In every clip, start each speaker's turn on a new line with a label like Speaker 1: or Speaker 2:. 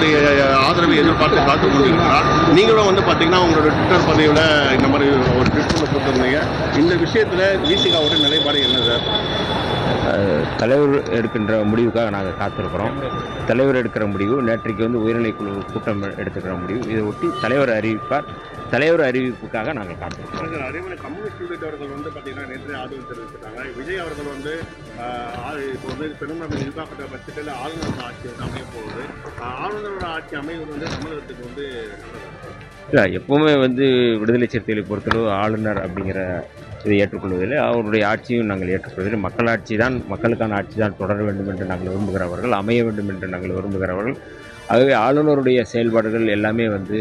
Speaker 1: உங்களுடைய ஆதரவை எதிர்பார்த்து காத்து கொண்டிருக்கிறார். நீங்களும் வந்து பார்த்தீங்கன்னா உங்களோட ட்விட்டர் பதிவில் இந்த மாதிரி ஒரு ட்விட் போட்டிருந்தீங்க. இந்த விஷயத்தில் விசிகாவோட நிலைப்பாடு என்ன சார்?
Speaker 2: தலைவர் எடுக்கின்ற முடிவுக்காக நாங்கள் காத்திருக்கிறோம். தலைவர் எடுக்கிற முடிவு நேற்றைக்கு வந்து உயர்நிலைக்குழு கூட்டம் எடுத்துக்கிற முடிவு. இதை ஒட்டி தலைவர் அறிவிப்பார். தலைவர் அறிவிப்புக்காக நாங்கள் காத்திருக்கிறோம்.
Speaker 1: அதேமாதிரி கம்யூனிஸ்ட் உள்ளிட்டவர்கள் வந்து பார்த்தீங்கன்னா நேற்று ஆதரவு தெரிவிச்சிருக்காங்க. விஜய் அவர்கள் வந்து இப்போ வந்து பெரும்பான்மை நிர்வாகத்தை பட்சத்தில் ஆளுநர் ஆட்சி வந்து அமைய போகுது. ஆளுநரோட ஆட்சி அமைவது வந்து தமிழகத்துக்கு வந்து
Speaker 2: இல்லை, எப்போவுமே வந்து விடுதலை சிறுத்தைகளை பொறுத்தளவு ஆளுநர் அப்படிங்கிற இதை ஏற்றுக்கொள்வதில்லை. அவருடைய ஆட்சியும் நாங்கள் ஏற்றுக்கொள்வதில்லை. மக்களாட்சி தான், மக்களுக்கான ஆட்சி தான் தொடர வேண்டும் என்று நாங்கள் விரும்புகிறவர்கள், அமைய வேண்டும் என்று நாங்கள் விரும்புகிறவர்கள். ஆகவே ஆளுநருடைய செயல்பாடுகள் எல்லாமே வந்து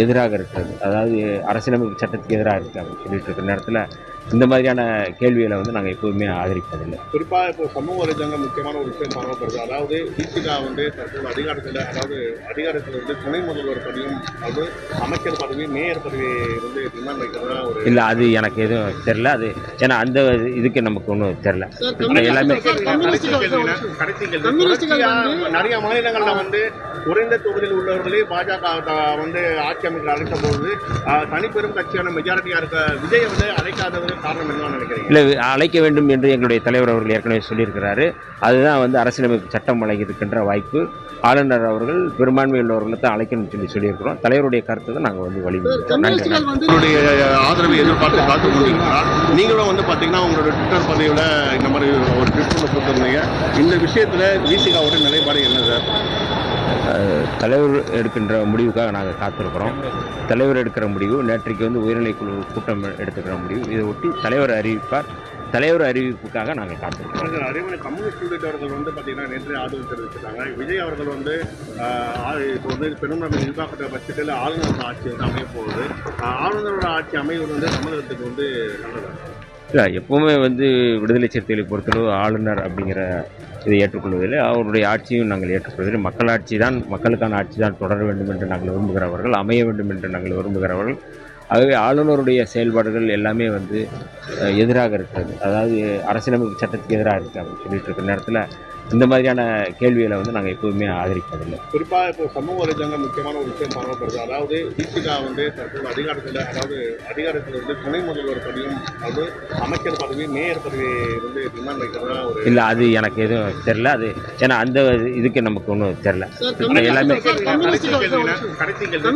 Speaker 2: எதிராக இருக்கிறது. அதாவது அரசியலமைப்பு சட்டத்துக்கு எதிராக இருக்குது அப்படின்னு சொல்லிட்டு இருக்கிற நேரத்தில் இந்த மாதிரியான கேள்விகளை வந்து நாங்கள் எப்போதுமே ஆதரிப்பதில்லை.
Speaker 1: குறிப்பாக இப்போ சமூக வலைதளங்கள் முக்கியமான ஒரு விஷயம் பரவப்படுது. அதாவது விசிகா வந்து தற்போது அதிகாரத்தில் வந்து துணை முதல்வர் பதவியும் அது அமைச்சர் பதவி, மேயர் பதவி வந்து டிமாண்ட் வைக்கிறதா ஒரு
Speaker 2: இல்லை, அது எனக்கு எதுவும் தெரில. அது ஏன்னா அந்த இதுக்கு நமக்கு ஒன்றும் தெரில. எல்லாமே
Speaker 1: கடைசி கேள்வி. நிறைய மாநிலங்களில் வந்து குறைந்த தொகுதியில் உள்ளவர்களே பாஜக வந்து ஆட்சி அமைக்க அழைத்த போது தனிப்பெரும் கட்சியான மெஜாரிட்டியாக இருக்க விஜய் வந்து அழைக்காதது காரணம் என்ன நினைக்கிறீங்க?
Speaker 2: இல்லை, அழைக்க வேண்டும் என்று எங்களுடைய தலைவர் அவர்கள் ஏற்கனவே சொல்லியிருக்கிறாரு. அதுதான் வந்து அரசியலமைப்பு சட்டம் வழங்கியிருக்கின்ற வாய்ப்பு. ஆளுநர் அவர்கள் பெரும்பான்மை உள்ளவர்களை தான் அழைக்கணும்னு சொல்லியிருக்கிறோம். தலைவருடைய கருத்தை தான் நாங்கள் வந்து
Speaker 1: வலியுறுத்துறோம். உங்களுடைய ஆதரவை எதிர்பார்த்து காத்து கொண்டிருக்கிறார். நீங்களும் வந்து பார்த்தீங்கன்னா உங்களோட ட்விட்டர் பதிவில் இந்த மாதிரி ஒரு ட்விட் போட்டிருந்தீங்க. இந்த விஷயத்தில் விசிகாவோட நிலைப்பாடு என்ன சார்?
Speaker 2: தலைவர் எடுக்கின்ற முடிவுக்காக நாங்கள் காத்திருக்கிறோம். தலைவர் எடுக்கிற முடிவு நேற்றைக்கு வந்து உயர்நிலைக்குழு கூட்டம் எடுத்துக்கிற முடிவு. இதை ஒட்டி தலைவர் அறிவிப்பார். தலைவர் அறிவிப்புக்காக நாங்கள் காத்திருக்கிறோம்.
Speaker 1: அதேமாதிரி கம்யூனிஸ்ட் உள்ளிட்டவர்கள் வந்து பார்த்தீங்கன்னா நேற்று ஆதரவு தெரிவிச்சிருக்காங்க. விஜய் அவர்கள் வந்து இப்போ வந்து பெரும்பான்மை நிர்வாகத்தை பட்சத்தில் ஆளுநர் ஆட்சி வந்து அமைய போகுது. ஆளுநரோட ஆட்சி அமைவது வந்து தமிழகத்துக்கு வந்து நல்லதா?
Speaker 2: இல்லை, எப்போவுமே வந்து விடுதலை சிறுத்தைகளை பொறுத்தளவு ஆளுநர் அப்படிங்கிற இதை ஏற்றுக்கொள்வதில்லை. அவருடைய ஆட்சியும் நாங்கள் ஏற்றுக்கொள்வதில்லை. மக்களாட்சி தான், மக்களுக்கான ஆட்சி தான் தொடர வேண்டும் என்று நாங்கள் விரும்புகிறவர்கள், அமைய வேண்டும் என்று நாங்கள் விரும்புகிறவர்கள். ஆகவே ஆளுநருடைய செயல்பாடுகள் எல்லாமே வந்து எதிராக இருக்கிறது. அதாவது அரசியலமைப்பு சட்டத்துக்கு எதிராக இருக்குது அப்படின்னு சொல்லிட்டு இருக்கிற நேரத்தில் இந்த மாதிரியான கேள்விகளை வந்து நாங்கள் எப்போதுமே ஆதரிப்பதில்லை.
Speaker 1: குறிப்பாக இப்போ சமூக வலைதளங்கள் முக்கியமான ஒரு விஷயம் பரவப்படுது. அதாவது விசிகா வந்து தற்போது அதிகாரத்தில் வந்து துணை முதல்வர் பதவியும் அது அமைச்சர் பதவி, மேயர் பதவி வந்து டிமாண்ட் வைக்கிறதா ஒரு
Speaker 2: இல்லை, அது எனக்கு எதுவும் தெரில. அது ஏன்னா அந்த இதுக்கு நமக்கு ஒன்றும் தெரில. எல்லாமே
Speaker 1: கடைசி கேள்வி.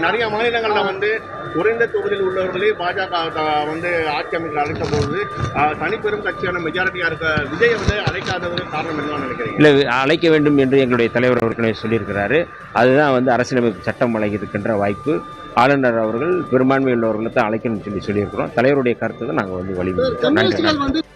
Speaker 1: நிறைய மாநிலங்களில் வந்து குறைந்த தொகுதியில் உள்ளவர்களே பாஜக வந்து ஆட்சி அமைக்க அழைத்த போது தனிப்பெரும் கட்சியான மெஜாரிட்டியாக இருக்க விஜய் வந்து அழைக்காதது காரணம் என்ன நினைக்கிறீங்க?
Speaker 2: இல்லை, அழைக்க வேண்டும் என்று எங்களுடைய தலைவர் ஏற்கனவே சொல்லியிருக்கிறாரு. அதுதான் வந்து அரசியலமைப்பு சட்டம் வழங்கியிருக்கின்ற வாய்ப்பு. ஆளுநர் அவர்கள் பெரும்பான்மை உள்ளவர்களை தான் அழைக்கணும்னு சொல்லியிருக்கிறோம். தலைவருடைய கருத்தை தான் நாங்கள் வந்து வலியுறுத்துறோம்.